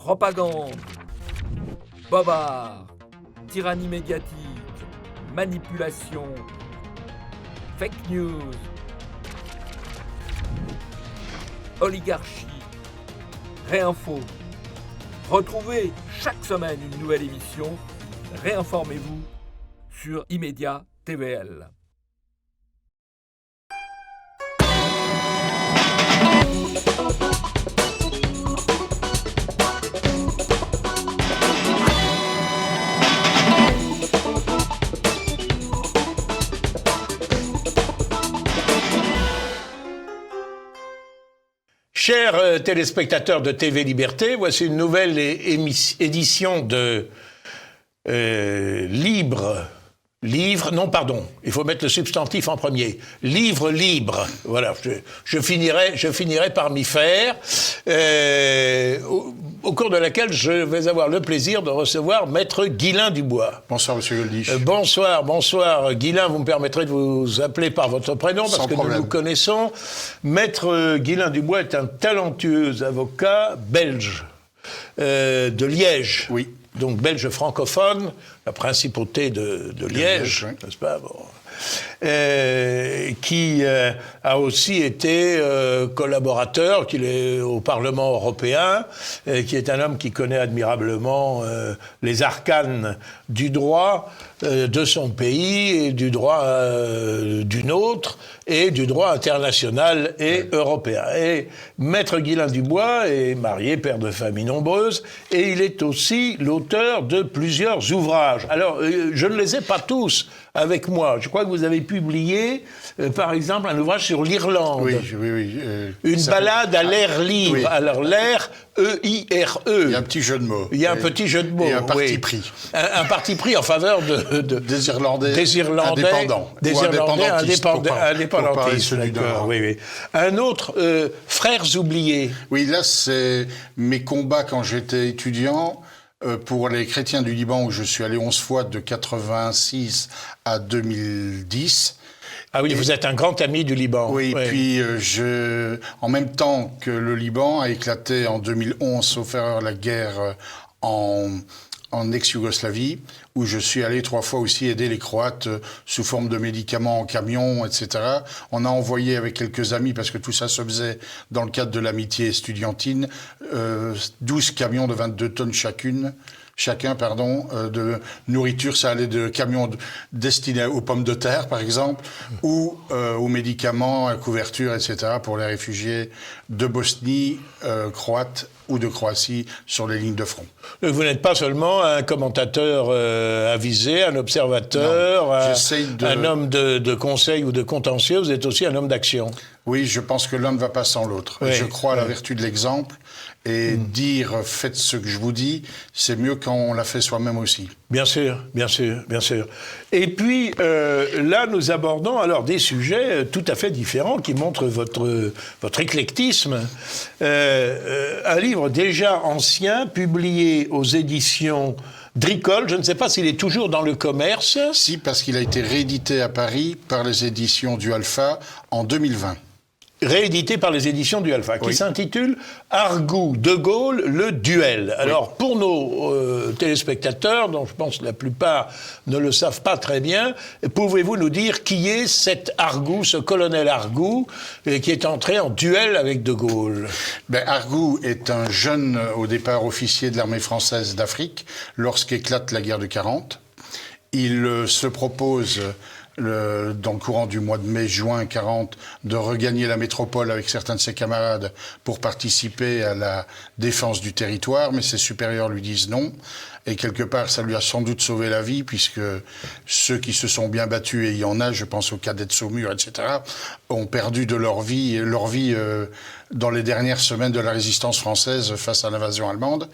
propagande, bobard, tyrannie médiatique, manipulation, fake news, oligarchie, réinfo. Retrouvez chaque semaine une nouvelle émission. Réinformez-vous sur Immédiat TVL. Chers téléspectateurs de TV Liberté, voici une nouvelle édition de il faut mettre le substantif en premier. Livre libre. Voilà, je finirai par m'y faire. Au cours de laquelle je vais avoir le plaisir de recevoir Maître Guylain Dubois. Bonsoir, Monsieur Goldich. Bonsoir. Guylain, vous me permettrez de vous appeler par votre prénom, parce Sans que problème. nous nous connaissons. Maître Guylain Dubois est un talentueux avocat belge de Liège. Oui. Donc belge francophone, la principauté de Liège, oui. n'est-ce pas, bon. Qui a aussi été collaborateur, qu'il est au Parlement européen, qui est un homme qui connaît admirablement les arcanes du droit de son pays et du droit du nôtre et du droit international et européen. Et Maître Guylain Dubois est marié, père de famille nombreuse, et il est aussi l'auteur de plusieurs ouvrages. Alors, je ne les ai pas tous avec moi. Je crois que vous avez publié, par exemple, un ouvrage sur l'Irlande. Oui. Une balade à l'air libre. Oui. Alors, l'air, E-I-R-E. Il y a un petit jeu de mots. Il y a un petit jeu de mots. Et un parti oui. pris. Un parti pris en faveur Des Irlandais indépendants. Des Irlandais indépendantistes. pour parler celui du D'accord, Nord. oui. Un autre, Frères oubliés. Oui, là, c'est mes combats quand j'étais étudiant pour les chrétiens du Liban, où je suis allé 11 fois de 86 à 2010. Ah oui, vous êtes un grand ami du Liban. Oui, puis en même temps que le Liban a éclaté en 2011, sauf erreur, la guerre en ex-Yougoslavie, où je suis allé 3 fois aussi aider les Croates sous forme de médicaments en camion, etc. On a envoyé avec quelques amis, parce que tout ça se faisait dans le cadre de l'amitié estudiantine, 12 camions de 22 tonnes chacun, de nourriture. Ça allait de camions destinés aux pommes de terre, par exemple, ou aux médicaments, à couverture, etc., pour les réfugiés de Bosnie, croates ou de Croatie sur les lignes de front. Vous n'êtes pas seulement un commentateur avisé, un observateur, un homme de conseil ou de contentieux, vous êtes aussi un homme d'action. Oui, je pense que l'un ne va pas sans l'autre. Oui. Je crois à la vertu de l'exemple. Et dire « faites ce que je vous dis », c'est mieux quand on l'a fait soi-même aussi. Bien sûr. Et puis, là, nous abordons alors des sujets tout à fait différents qui montrent votre éclectisme. Un livre déjà ancien, publié aux éditions Dricol, je ne sais pas s'il est toujours dans le commerce. Si, parce qu'il a été réédité à Paris par les éditions du Alpha en 2020. Réédité par les éditions du Alpha, qui s'intitule Argout de Gaulle, le duel. Alors, pour nos téléspectateurs, dont je pense que la plupart ne le savent pas très bien, pouvez-vous nous dire qui est cet Argout, ce colonel Argout, qui est entré en duel avec de Gaulle? Argout est un jeune, au départ, officier de l'armée française d'Afrique, lorsqu'éclate la guerre de 40. Il se propose dans le courant du mois de mai-juin 40, de regagner la métropole avec certains de ses camarades pour participer à la défense du territoire, mais ses supérieurs lui disent non. Et quelque part, ça lui a sans doute sauvé la vie, puisque ceux qui se sont bien battus, et il y en a, je pense aux cadets de Saumur, etc., ont perdu de leur vie dans les dernières semaines de la résistance française face à l'invasion allemande.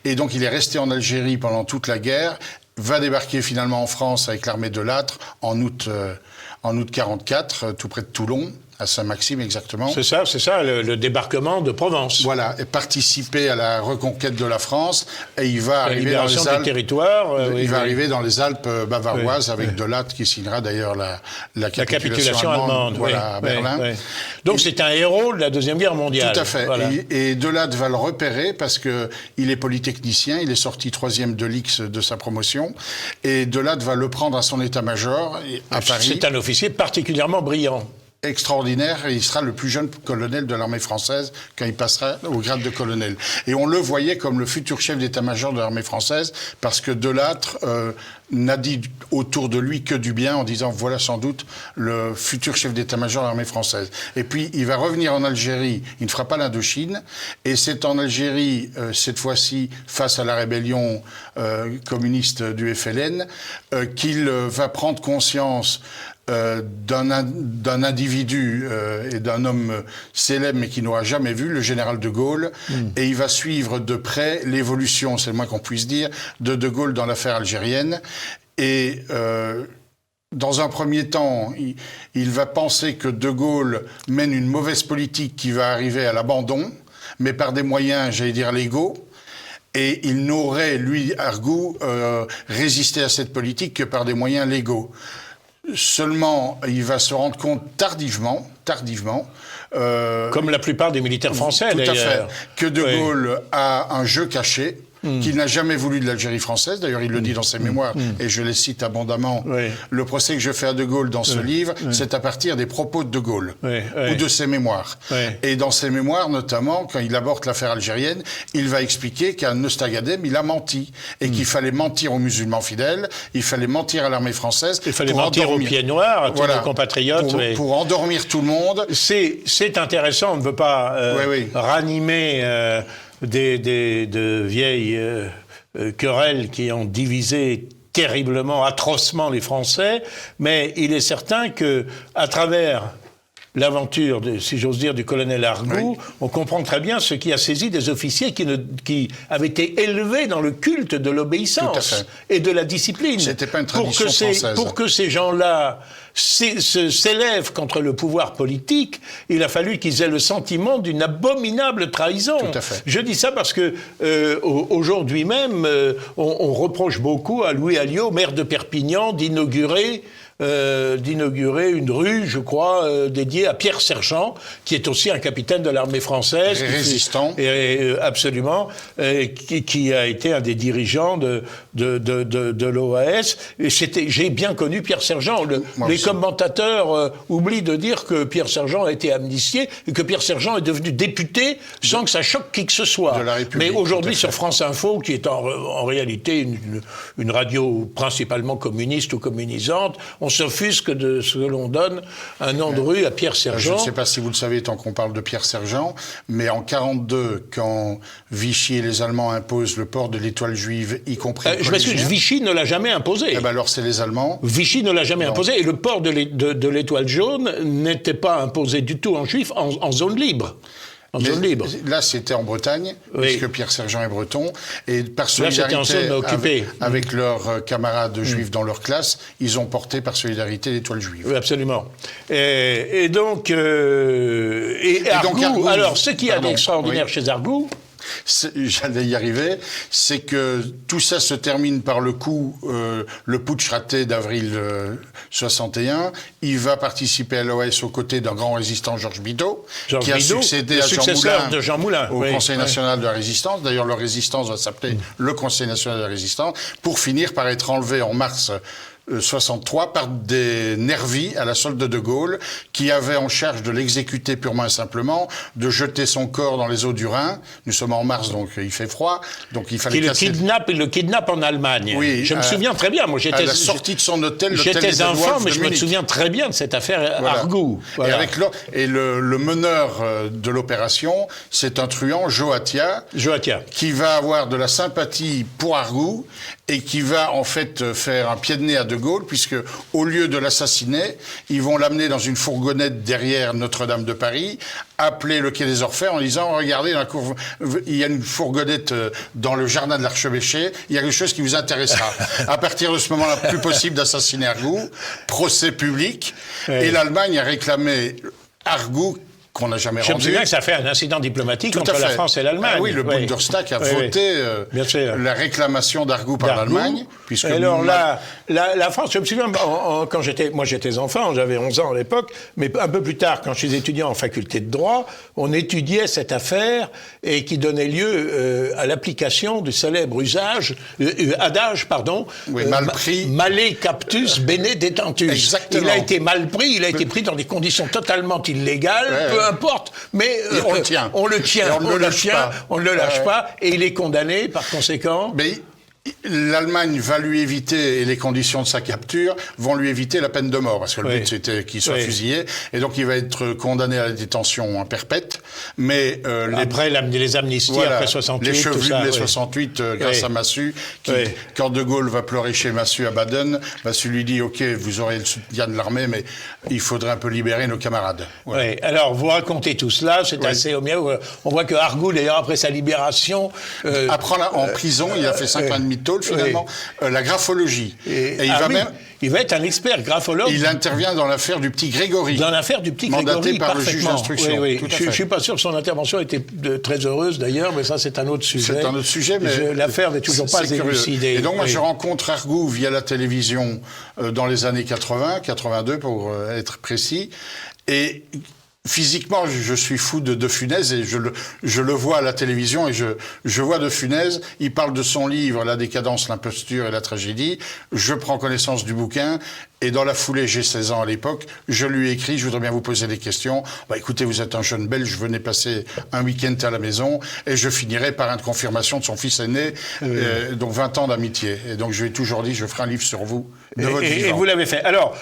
Et donc, il est resté en Algérie pendant toute la guerre, va débarquer finalement en France avec l'armée de Lattre en août 44, tout près de Toulon, à Saint-Maxime exactement. C'est ça, le débarquement de Provence. Voilà, et participer à la reconquête de la France, et il va arriver dans les des Alpes. territoires. Il va arriver dans les Alpes bavaroises avec De Lattre qui signera d'ailleurs la capitulation allemande. Voilà, à Berlin. Donc c'est un héros de la Deuxième Guerre mondiale. Tout à fait. Voilà. Et De Lattre va le repérer parce que il est polytechnicien, il est sorti 3e de l'X de sa promotion, et De Lattre va le prendre à son état-major à Paris. C'est un officier particulièrement brillant. Extraordinaire, et il sera le plus jeune colonel de l'armée française quand il passera au grade de colonel. Et on le voyait comme le futur chef d'état-major de l'armée française, parce que De Lattre n'a dit autour de lui que du bien, en disant voilà sans doute le futur chef d'état-major de l'armée française. Et puis il va revenir en Algérie, il ne fera pas l'Indochine, et c'est en Algérie, cette fois-ci face à la rébellion communiste du FLN, qu'il va prendre conscience d'un individu et d'un homme célèbre mais qu'il n'aura jamais vu, le général de Gaulle, et il va suivre de près l'évolution, c'est le moins qu'on puisse dire, de Gaulle dans l'affaire algérienne. Et dans un premier temps, il va penser que De Gaulle mène une mauvaise politique qui va arriver à l'abandon, mais par des moyens, j'allais dire, légaux. Et il n'aurait, lui, Argout, résisté à cette politique que par des moyens légaux. Seulement, il va se rendre compte tardivement, comme la plupart des militaires français, d'ailleurs. Tout à fait, que De Gaulle a un jeu caché, qu'il n'a jamais voulu de l'Algérie française. D'ailleurs, il le dit dans ses mémoires, et je les cite abondamment. Le procès que je fais à De Gaulle dans ce livre, c'est à partir des propos de De Gaulle, ou de ses mémoires. Et dans ses mémoires, notamment, quand il aborde l'affaire algérienne, il va expliquer qu'à Neustagadem, il a menti, et qu'il fallait mentir aux musulmans fidèles, il fallait mentir à l'armée française. Il fallait mentir aux pieds noirs, à tous nos compatriotes. Pour endormir tout le monde. C'est intéressant, on ne veut pas ranimer de vieilles querelles qui ont divisé terriblement, atrocement les Français, mais il est certain que à travers l'aventure, si j'ose dire, du colonel Argout, on comprend très bien ce qui a saisi des officiers qui avaient été élevés dans le culte de l'obéissance et de la discipline. C'était pas une tradition française. Pour que ces gens-là s'élèvent contre le pouvoir politique, il a fallu qu'ils aient le sentiment d'une abominable trahison. Tout à fait. Je dis ça parce que aujourd'hui même, on reproche beaucoup à Louis Alliot, maire de Perpignan, d'inaugurer une rue, je crois, dédiée à Pierre Sergent, qui est aussi un capitaine de l'armée française. Résistant. Absolument. Qui a été un des dirigeants de l'OAS. Et j'ai bien connu Pierre Sergent. Les commentateurs oublient de dire que Pierre Sergent a été amnistié et que Pierre Sergent est devenu député sans que ça choque qui que ce soit. Mais aujourd'hui, sur France Info, qui est en réalité une radio principalement communiste ou communisante, on s'offusque de ce que l'on donne un nom de rue à Pierre Sergent. Je ne sais pas si vous le savez tant qu'on parle de Pierre Sergent, mais en 1942, quand Vichy et les Allemands imposent le port de l'étoile juive, y compris je m'excuse, Vichy ne l'a jamais imposé. Eh ben alors c'est les Allemands. Vichy ne l'a jamais imposé, et le port de l'étoile jaune n'était pas imposé du tout en juif, en zone libre. Là, c'était en Bretagne, puisque Pierre Sergent est breton, et par solidarité en zone occupée. Avec leurs camarades juifs dans leur classe, ils ont porté par solidarité l'étoile juive. Oui, absolument. Et donc, Argout, alors, ce qui est d'extraordinaire chez Argout, j'allais y arriver, c'est que tout ça se termine par le coup, le putsch raté d'avril 61. Il va participer à l'OAS aux côtés d'un grand résistant, Georges Bidault, qui a succédé à Jean Moulin au Conseil national de la résistance. D'ailleurs, leur résistance va s'appeler le Conseil national de la résistance, pour finir par être enlevé en mars 63 par des nervis à la solde de Gaulle, qui avaient en charge de l'exécuter purement et simplement, de jeter son corps dans les eaux du Rhin. Nous sommes en mars, donc il fait froid, donc il fallait il le kidnappe en Allemagne. Oui, je me souviens très bien. Moi, à la sortie de son hôtel, j'étais enfant, mais je me souviens très bien de cette affaire Argout. Voilà. Et le meneur de l'opération, c'est un truand, Joatia, qui va avoir de la sympathie pour Argout et qui va en fait faire un pied de nez à De Gaulle, puisque au lieu de l'assassiner, ils vont l'amener dans une fourgonnette derrière Notre-Dame de Paris, appeler le quai des Orfèvres en disant « Regardez, il y a une fourgonnette dans le jardin de l'archevêché, il y a quelque chose qui vous intéressera. » À partir de ce moment-là, plus possible d'assassiner Argout, procès public, et l'Allemagne a réclamé Argout, qu'on n'a jamais rendu. Je me souviens que ça fait un incident diplomatique entre la France et l'Allemagne. Ah oui, le Bundestag a voté la réclamation d'Argout par l'Allemagne. Alors la France, je me souviens, quand j'étais enfant, j'avais 11 ans à l'époque, mais un peu plus tard, quand je suis étudiant en faculté de droit, on étudiait cette affaire et qui donnait lieu à l'application du célèbre adage, mal pris. Male captus, bene detentus. Exactement. Il a été mal pris, il a été pris dans des conditions totalement illégales, peu importe, mais on le tient. On ne le lâche pas, et il est condamné par conséquent. Mais l'Allemagne va lui éviter, et les conditions de sa capture vont lui éviter la peine de mort, parce que le but c'était qu'il soit fusillé, et donc il va être condamné à la détention perpète, mais après les amnisties, après 68, les chevelus tout ça, de mai 68, grâce à Massu, quand De Gaulle va pleurer chez Massu à Baden, Massu lui dit « Ok, vous aurez le soutien de l'armée, mais il faudrait un peu libérer nos camarades. » Oui, alors vous racontez tout cela, c'est assez au mieux. On voit que Argout, d'ailleurs, après sa libération... Après, en prison, il a fait 5 ans et demi de tôle, finalement, la graphologie. Et il va être un expert graphologue. Il intervient dans l'affaire du petit Grégory. Dans l'affaire du petit mandaté Grégory, par le juge d'instruction. Je ne suis pas sûr que son intervention était très heureuse, d'ailleurs, mais ça, c'est un autre sujet. C'est un autre sujet, mais... L'affaire n'est toujours pas élucidée. Et donc, moi, je rencontre Argout via la télévision dans les années 80, 82, pour être précis, et... Physiquement, je suis fou de Funès et je le vois à la télévision et je vois de Funès. Il parle de son livre « La décadence, l'imposture et la tragédie ». Je prends connaissance du bouquin et dans la foulée, j'ai 16 ans à l'époque, je lui ai écrit « Je voudrais bien vous poser des questions. Écoutez, vous êtes un jeune Belge, venez passer un week-end à la maison. » Et je finirai par une confirmation de son fils aîné, donc 20 ans d'amitié. Et donc je lui ai toujours dit « Je ferai un livre sur vous. » Et vous l'avez fait. Alors,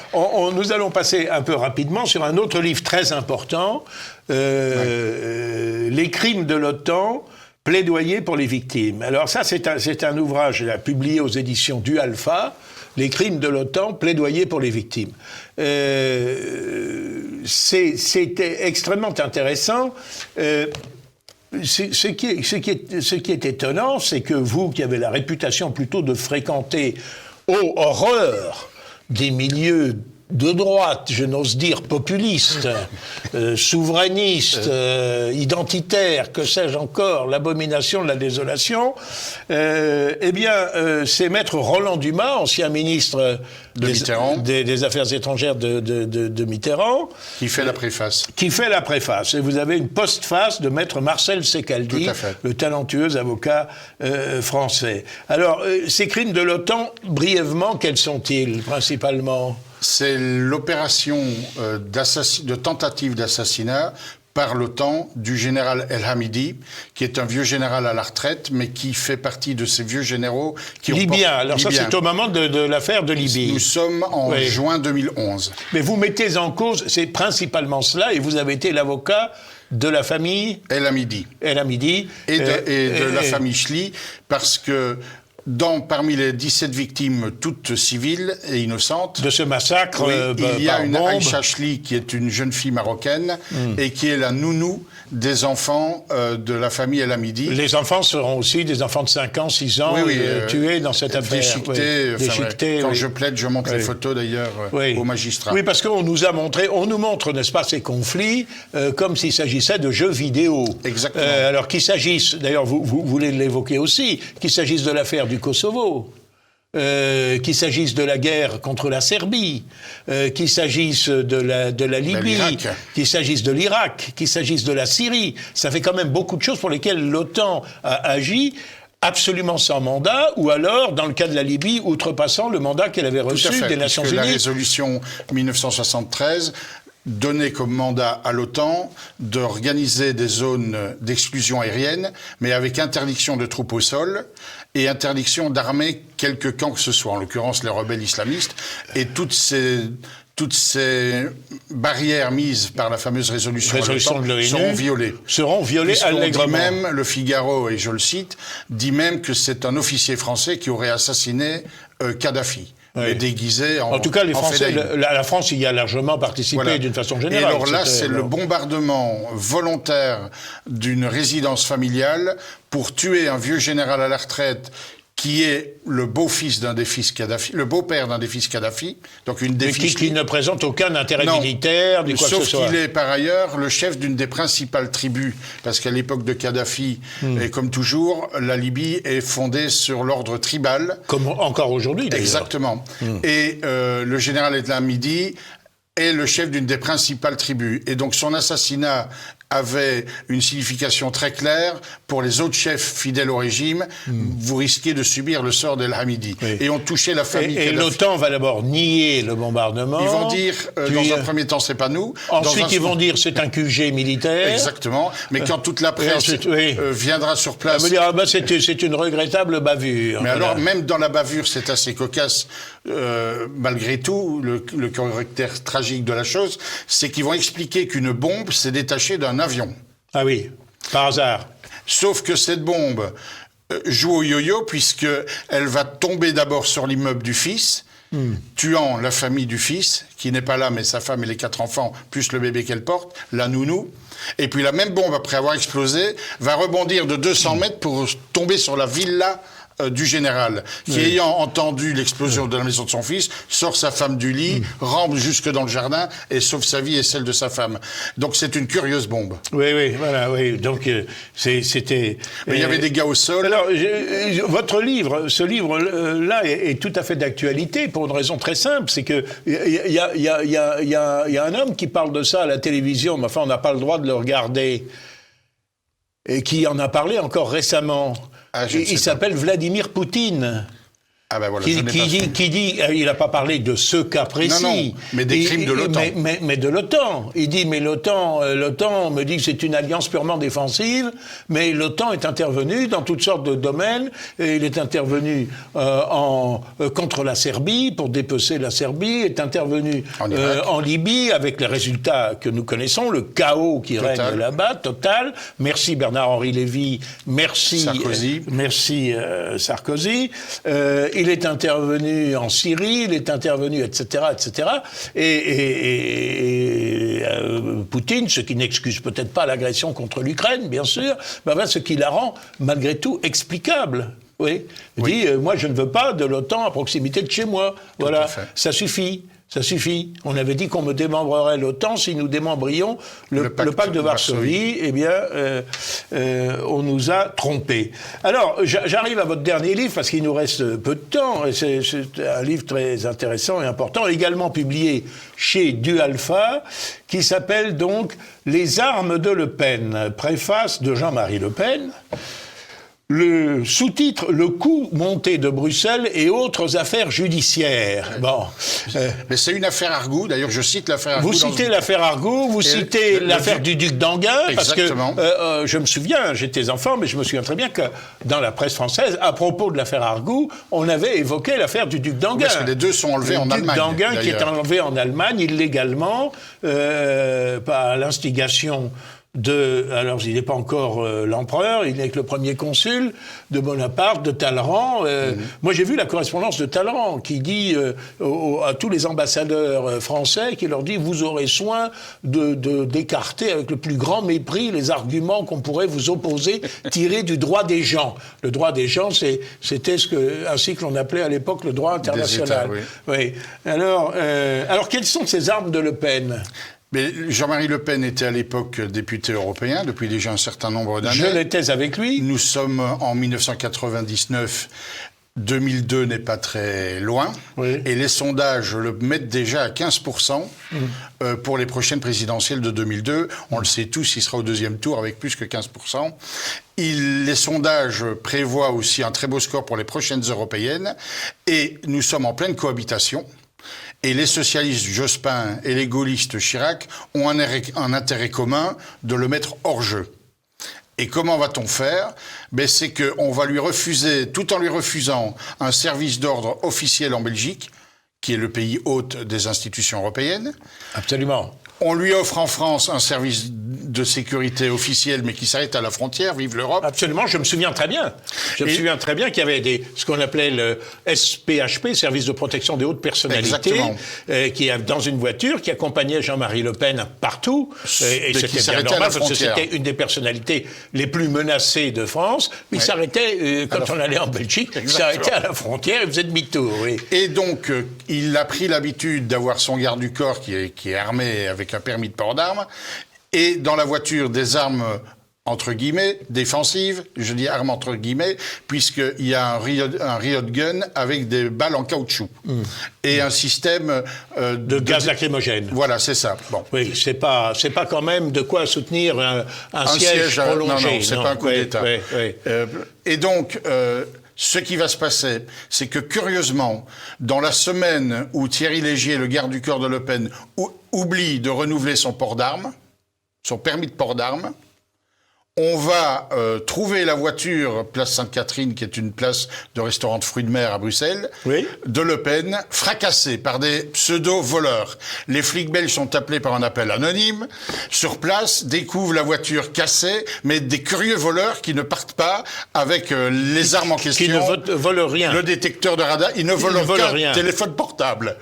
nous allons passer un peu rapidement sur un autre livre très important, Les crimes de l'OTAN, plaidoyer pour les victimes. Alors ça, c'est un ouvrage publié aux éditions du Alpha, Les crimes de l'OTAN, plaidoyer pour les victimes. C'était extrêmement intéressant. Ce qui est étonnant, c'est que vous, qui avez la réputation plutôt de fréquenter horreur des milieux de droite, je n'ose dire populistes, souverainistes, identitaires, que sais-je encore, l'abomination de la désolation, c'est maître Roland Dumas, ancien ministre des Affaires étrangères de Mitterrand, qui fait la préface. Qui fait la préface. Et vous avez une postface de maître Marcel Secaldi, le talentueux avocat français. Alors, ces crimes de l'OTAN, brièvement, quels sont-ils, principalement ? C'est l'opération de tentative d'assassinat par l'OTAN du général El Hamidi, qui est un vieux général à la retraite, mais qui fait partie de ces vieux généraux qui Libyen. Alors ça, c'est au moment de l'affaire de Libye. Nous sommes en juin 2011. Mais vous mettez en cause, c'est principalement cela, et vous avez été l'avocat de la famille El Hamidi. El Hamidi. Et de la famille Chli, parce que parmi les 17 victimes, toutes civiles et innocentes... De ce massacre il y a une Aïcha Chli, qui est une jeune fille marocaine, et qui est la nounou des enfants de la famille El Hamidi. Les enfants seront aussi des enfants de 5 ans, 6 ans, tués dans cette affaire. Déchiquetés. Quand je plaide, je montre les photos, d'ailleurs, au magistrat. Oui, parce qu'on nous montre, n'est-ce pas, ces conflits, comme s'il s'agissait de jeux vidéo. Exactement. Alors qu'il s'agisse, d'ailleurs, vous voulez l'évoquer aussi, qu'il s'agisse de l'affaire du Kosovo, qu'il s'agisse de la guerre contre la Serbie, qu'il s'agisse de la Libye, qu'il s'agisse de l'Irak, qu'il s'agisse de la Syrie. Ça fait quand même beaucoup de choses pour lesquelles l'OTAN a agi absolument sans mandat, ou alors, dans le cas de la Libye, outrepassant le mandat qu'elle avait reçu des Nations Unies. La résolution 1973 donnait comme mandat à l'OTAN d'organiser des zones d'exclusion aérienne, mais avec interdiction de troupes au sol et interdiction d'armer quelque camp que ce soit, en l'occurrence les rebelles islamistes, et toutes ces barrières mises par la fameuse résolution de l'ONU seront violées allègrement. Dit même, le Figaro, et je le cite, dit même que c'est un officier français qui aurait assassiné Kadhafi. Mais déguisé en tout cas, les Français, la France y a largement participé d'une façon générale. Et alors là, c'est le bombardement volontaire d'une résidence familiale pour tuer un vieux général à la retraite qui est le beau-fils d'un des fils Kadhafi, le beau-père d'un des fils Kadhafi, donc une des Mais fiches qui ne présente aucun intérêt militaire, ni quoi que ce soit. Sauf qu'il est par ailleurs le chef d'une des principales tribus, parce qu'à l'époque de Kadhafi, et comme toujours, la Libye est fondée sur l'ordre tribal. Comme encore aujourd'hui, d'ailleurs. Exactement. Et le général El Hamidi est le chef d'une des principales tribus. Et donc son assassinat avait une signification très claire pour les autres chefs fidèles au régime. Vous risquez de subir le sort d'El Hamidi. Oui. Et on touchait la famille Et l'OTAN va d'abord nier le bombardement. Ils vont dire, dans un premier temps, c'est pas nous. Ensuite, ils vont dire, c'est un QG militaire. Exactement. Mais quand toute la presse ensuite, viendra sur place... Ça veut dire, c'est une regrettable bavure. Mais alors, même dans la bavure, c'est assez cocasse, malgré tout, le caractère tragique de la chose, c'est qu'ils vont expliquer qu'une bombe s'est détachée d'un avion. Ah oui, par hasard. Sauf que cette bombe joue au yo-yo, puisqu'elle va tomber d'abord sur l'immeuble du fils, tuant la famille du fils, qui n'est pas là, mais sa femme et les 4 enfants, plus le bébé qu'elle porte, la nounou. Et puis la même bombe, après avoir explosé, va rebondir de 200 mètres pour tomber sur la villa du général, qui ayant entendu l'explosion de la maison de son fils, sort sa femme du lit, rampe jusque dans le jardin et sauve sa vie et celle de sa femme. Donc c'est une curieuse bombe. Oui, voilà, oui. Donc c'était... Mais il y avait des gars au sol. Alors, votre livre, ce livre-là est tout à fait d'actualité pour une raison très simple, c'est que il y a un homme qui parle de ça à la télévision, mais enfin on n'a pas le droit de le regarder, et qui en a parlé encore récemment. Il s'appelle Vladimir Poutine. Ah ben voilà, qui dit, il n'a pas parlé de ce cas précis. Non, mais des crimes de l'OTAN. Mais de l'OTAN. Il dit, mais l'OTAN me dit que c'est une alliance purement défensive, mais l'OTAN est intervenu dans toutes sortes de domaines. Et il est intervenu contre la Serbie, pour dépecer la Serbie, est intervenu en Libye, avec les résultats que nous connaissons, le chaos qui règne là-bas, total. Merci Bernard-Henri Lévy, merci Sarkozy. Il est intervenu en Syrie, il est intervenu, etc., etc. Et Poutine, ce qui n'excuse peut-être pas l'agression contre l'Ukraine, bien sûr, ce qui la rend malgré tout explicable. Oui. Il dit, moi je ne veux pas de l'OTAN à proximité de chez moi. Voilà, ça suffit. Ça suffit. On avait dit qu'on me démembrerait l'OTAN si nous démembrions le pacte de Varsovie. Eh bien, on nous a trompés. Alors, j'arrive à votre dernier livre, parce qu'il nous reste peu de temps. Et c'est un livre très intéressant et important, également publié chez Du Alpha, qui s'appelle donc « Les armes de Le Pen », préface de Jean-Marie Le Pen. Le sous-titre « Le coup monté de Bruxelles et autres affaires judiciaires ». Bon. Mais c'est une affaire Argout. D'ailleurs, je cite l'affaire Argout. Vous citez l'affaire Argout, vous citez l'affaire du duc d'Enghien. Exactement. Parce que je me souviens, j'étais enfant, mais je me souviens très bien que dans la presse française, à propos de l'affaire Argout, on avait évoqué l'affaire du duc d'Enghien. Parce que les deux sont enlevés en Allemagne. Le duc d'Enghien qui est enlevé en Allemagne illégalement, par l'instigation alors il n'est pas encore l'empereur, il n'est que le premier consul de Bonaparte, de Talleyrand. Moi j'ai vu la correspondance de Talleyrand qui dit à tous les ambassadeurs français, qui leur dit, vous aurez soin d'écarter avec le plus grand mépris les arguments qu'on pourrait vous opposer tirés du droit des gens. Le droit des gens, c'était ainsi que l'on appelait à l'époque le droit international. Des États, oui. Alors quelles sont ces armes de Le Pen ? Mais Jean-Marie Le Pen était à l'époque député européen depuis déjà un certain nombre d'années. Je l'étais avec lui. Nous sommes en 1999. 2002 n'est pas très loin. Oui. Et les sondages le mettent déjà à 15% pour les prochaines présidentielles de 2002. On le sait tous, il sera au deuxième tour avec plus que 15%. Les sondages prévoient aussi un très beau score pour les prochaines européennes. Et nous sommes en pleine cohabitation. Et les socialistes Jospin et les gaullistes Chirac ont un intérêt commun de le mettre hors jeu. Et comment va-t-on faire ? C'est qu'on va lui refuser, tout en lui refusant un service d'ordre officiel en Belgique, qui est le pays hôte des institutions européennes. Absolument. On lui offre en France un service de sécurité officiel, mais qui s'arrête à la frontière. Vive l'Europe. Absolument, je me souviens très bien. Je me souviens très bien qu'il y avait ce qu'on appelait le SPHP, Service de protection des hautes personnalités, qui est dans une voiture, qui accompagnait Jean-Marie Le Pen partout. Et c'était bien normal, parce que c'était une des personnalités les plus menacées de France. Il s'arrêtait, quand on allait en Belgique, il s'arrêtait à la frontière et faisait demi-tour. Oui. Et donc, il a pris l'habitude d'avoir son garde du corps qui est armé avec un permis de port d'armes, et dans la voiture des armes entre guillemets défensives, je dis armes entre guillemets, puisqu'il y a un riot gun avec des balles en caoutchouc et un système de gaz lacrymogène. Voilà, c'est ça. Bon. Oui, c'est pas quand même de quoi soutenir un siège prolongé. Non, c'est pas un coup d'État. Et donc. Ce qui va se passer, c'est que curieusement, dans la semaine où Thierry Légier, le garde du corps de Le Pen, oublie de renouveler son port d'armes, son permis de port d'armes, on va trouver la voiture, place Sainte-Catherine, qui est une place de restaurant de fruits de mer à Bruxelles, de Le Pen, fracassée par des pseudo-voleurs. Les flics belges sont appelés par un appel anonyme. Sur place, découvrent la voiture cassée, mais des curieux voleurs qui ne partent pas avec les armes en question. Qui ne volent rien. Le détecteur de radar, ils ne volent qu'un téléphone portable.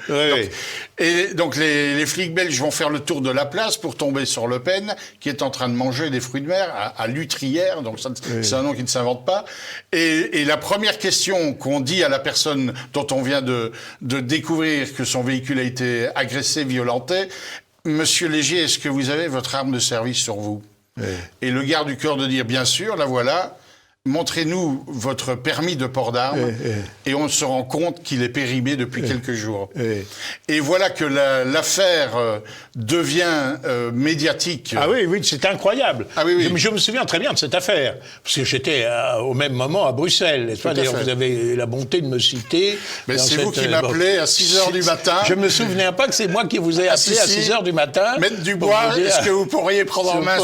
Donc les flics belges vont faire le tour de la place pour tomber sur Le Pen, qui est en train de manger des fruits de mer à Lutrière, donc c'est un nom qui ne s'invente pas. Et la première question qu'on dit à la personne dont on vient de découvrir que son véhicule a été agressé, violenté, « Monsieur Légier, est-ce que vous avez votre arme de service sur vous ?» Et le garde du corps de dire « Bien sûr, la voilà ». Montrez-nous votre permis de port d'armes et on se rend compte qu'il est périmé depuis quelques jours. Et voilà que l'affaire devient médiatique. Ah oui, c'est incroyable. Ah oui. Je me souviens très bien de cette affaire, parce que j'étais au même moment à Bruxelles. D'ailleurs, vous avez la bonté de me citer. Mais c'est vous qui m'appelez à 6h du matin. Je me souvenais pas que c'est moi qui vous ai appelé à 6h du matin. Maître Dubois, est-ce que vous pourriez prendre en main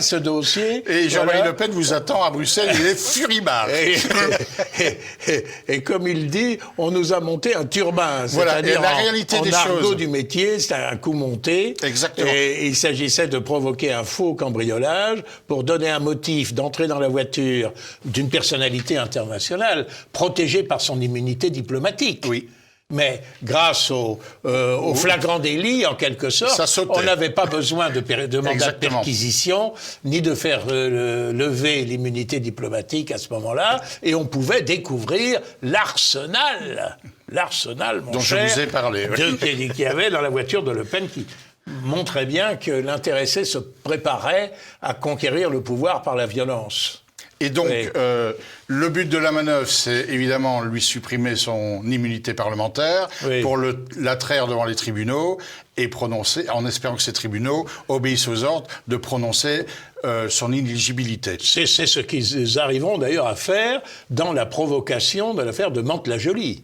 ce dossier? Et Jean-Marie Le Pen vous attend à Bruxelles. Il est furibard. Et comme il dit, on nous a monté un turbin. Voilà, et la réalité des choses. En argot du métier, c'est un coup monté. Exactement. Et il s'agissait de provoquer un faux cambriolage pour donner un motif d'entrer dans la voiture d'une personnalité internationale protégée par son immunité diplomatique. Oui. Mais grâce au flagrant délit, en quelque sorte, on n'avait pas besoin de mandat de perquisition, ni de faire lever l'immunité diplomatique à ce moment-là, et on pouvait découvrir l'arsenal, mon cher, dont je vous ai parlé, qu'il y avait dans la voiture de Le Pen, qui montrait bien que l'intéressé se préparait à conquérir le pouvoir par la violence. Et donc, le but de la manœuvre, c'est évidemment lui supprimer son immunité parlementaire pour la traire devant les tribunaux et prononcer, en espérant que ces tribunaux obéissent aux ordres, de prononcer son inéligibilité. C'est ce qu'ils arriveront d'ailleurs à faire dans la provocation de l'affaire de Mantes-la-Jolie,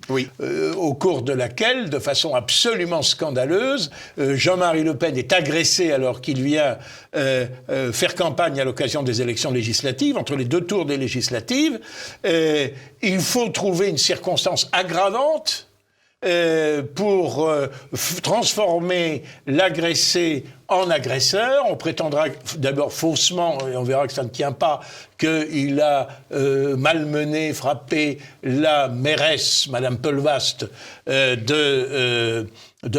au cours de laquelle, de façon absolument scandaleuse, Jean-Marie Le Pen est agressé alors qu'il vient faire campagne à l'occasion des élections législatives, entre les 2 tours des législatives. Il faut trouver une circonstance aggravante pour transformer l'agressé en agresseur. On prétendra d'abord faussement, et on verra que ça ne tient pas, qu'il a malmené, frappé la mairesse, Madame Pelvast, de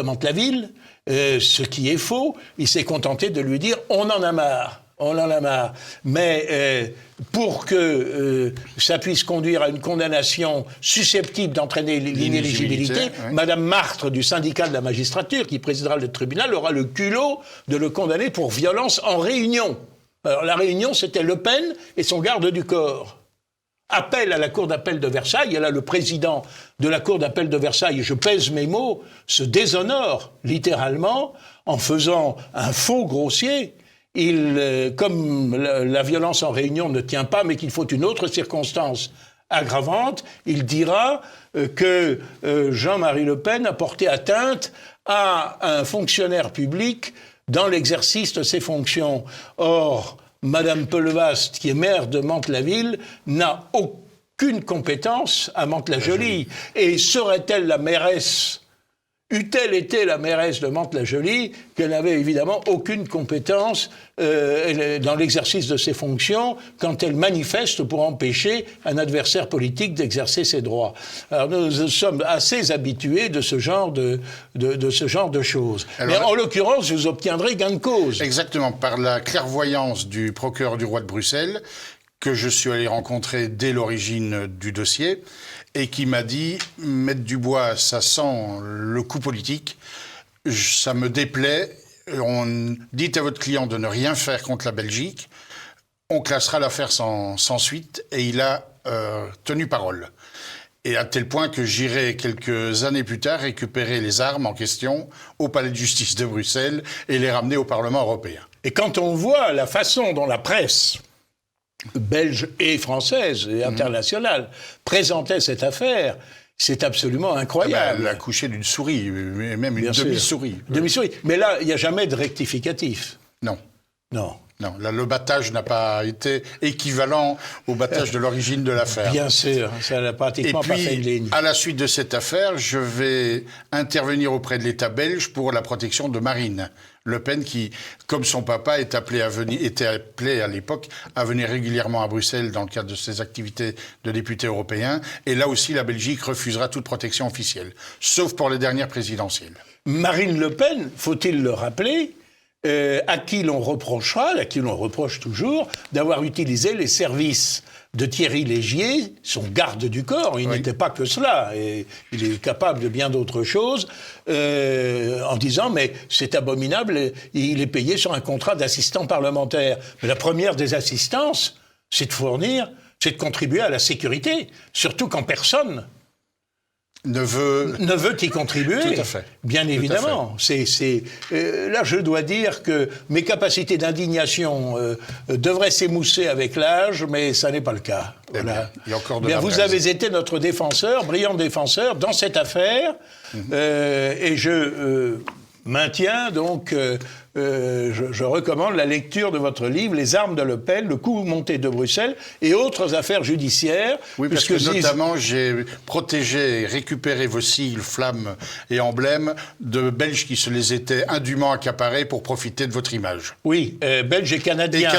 Mantes-la-Ville, ce qui est faux. Il s'est contenté de lui dire « on en a marre ». On en a marre. Mais pour que ça puisse conduire à une condamnation susceptible d'entraîner l'inéligibilité, Madame Martre du syndicat de la magistrature, qui présidera le tribunal, aura le culot de le condamner pour violence en réunion. Alors la réunion, c'était Le Pen et son garde du corps. Appel à la Cour d'appel de Versailles, et là le président de la Cour d'appel de Versailles, je pèse mes mots, se déshonore littéralement en faisant un faux grossier. Comme la violence en réunion ne tient pas, mais qu'il faut une autre circonstance aggravante, il dira que Jean-Marie Le Pen a porté atteinte à un fonctionnaire public dans l'exercice de ses fonctions. Or, Madame Pelvast, qui est maire de Mantes-la-Ville, n'a aucune compétence à Mantes-la-Jolie. Et serait-elle la mairesse Eût-elle été la mairesse de Mantes-la-Jolie, qu'elle n'avait évidemment aucune compétence dans l'exercice de ses fonctions quand elle manifeste pour empêcher un adversaire politique d'exercer ses droits. Alors nous sommes assez habitués de ce genre de choses. Alors, mais en l'occurrence, vous obtiendrez gain de cause. Exactement, par la clairvoyance du procureur du roi de Bruxelles, que je suis allé rencontrer dès l'origine du dossier, et qui m'a dit « Maître Dubois, ça sent le coup politique, ça me déplaît, dites à votre client de ne rien faire contre la Belgique, on classera l'affaire sans suite », et il a tenu parole. Et à tel point que j'irai quelques années plus tard récupérer les armes en question au palais de justice de Bruxelles et les ramener au Parlement européen. Et quand on voit la façon dont la presse belge et française et internationale présentait cette affaire, c'est absolument incroyable. Elle a accouché d'une souris, même une demi-souris. Demi-souris. Mais là, il n'y a jamais de rectificatif. Non. Non. Non, là, le battage n'a pas été équivalent au battage de l'origine de l'affaire. Bien sûr, ça n'a pratiquement pas fait une ligne. À la suite de cette affaire, je vais intervenir auprès de l'État belge pour la protection de Marine Le Pen, qui, comme son papa, était appelé à l'époque à venir régulièrement à Bruxelles dans le cadre de ses activités de député européen. Et là aussi, la Belgique refusera toute protection officielle, sauf pour les dernières présidentielles. Marine Le Pen, faut-il le rappeler, à qui l'on reproche toujours, d'avoir utilisé les services de Thierry Légier, son garde du corps. Il n'était pas que cela, et il est capable de bien d'autres choses, en disant « mais c'est abominable, il est payé sur un contrat d'assistant parlementaire ». Mais la première des assistances, c'est de contribuer à la sécurité, surtout quand personne ne veut y contribuer. Tout à fait. Bien évidemment. Là, je dois dire que mes capacités d'indignation devraient s'émousser avec l'âge, mais ça n'est pas le cas. Voilà. Il y a encore de vous avez été notre défenseur, brillant défenseur, dans cette affaire, et je maintiens donc... je recommande la lecture de votre livre « Les armes de Le Pen, le coup monté de Bruxelles et autres affaires judiciaires ». Oui, parce que notamment, j'ai protégé et récupéré vos sigles, flammes et emblèmes de Belges qui se les étaient indûment accaparés pour profiter de votre image. Oui, Belges et Canadiens.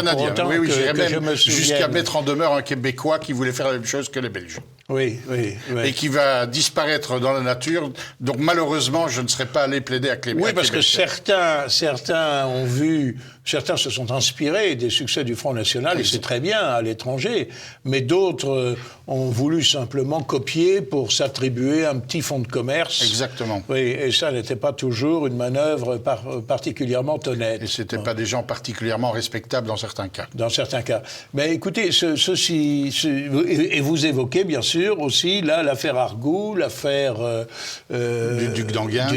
Oui, j'irais même jusqu'à mettre en demeure un Québécois qui voulait faire la même chose que les Belges. Oui. Et qui va disparaître dans la nature. Donc malheureusement, je ne serais pas allé plaider à Québec. Oui, parce que certains se sont inspirés des succès du Front National, et c'est très bien à l'étranger, mais d'autres ont voulu simplement copier pour s'attribuer un petit fonds de commerce. Exactement. Oui, et ça n'était pas toujours une manœuvre particulièrement honnête. Et c'était pas des gens particulièrement respectables dans certains cas. Dans certains cas. Mais écoutez, et vous évoquez bien sûr aussi là l'affaire Argout, l'affaire du duc d'Enghien,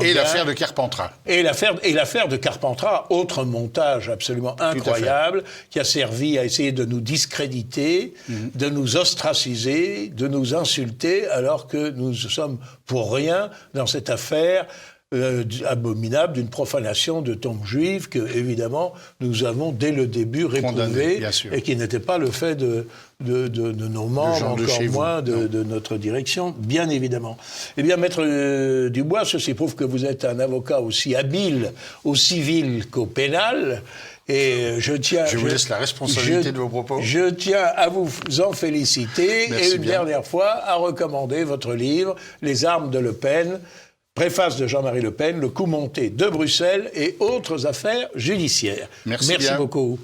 et l'affaire de Carpentras. Et l'affaire de Carpentras, autre montage absolument incroyable, qui a servi à essayer de nous discréditer, de nous ostraciser, de nous insulter, alors que nous sommes pour rien dans cette affaire abominable d'une profanation de tombes juives que, évidemment, nous avons dès le début réprouvé, et qui n'était pas le fait de nos membres, encore moins de notre direction, bien évidemment. Eh bien, Maître Dubois, ceci prouve que vous êtes un avocat aussi habile au civil qu'au pénal. Et je vous laisse la responsabilité de vos propos. Je tiens à vous en féliciter. Merci et une dernière fois à recommander votre livre « Les armes de Le Pen », préface de Jean-Marie Le Pen, le coup monté de Bruxelles et autres affaires judiciaires. Merci beaucoup.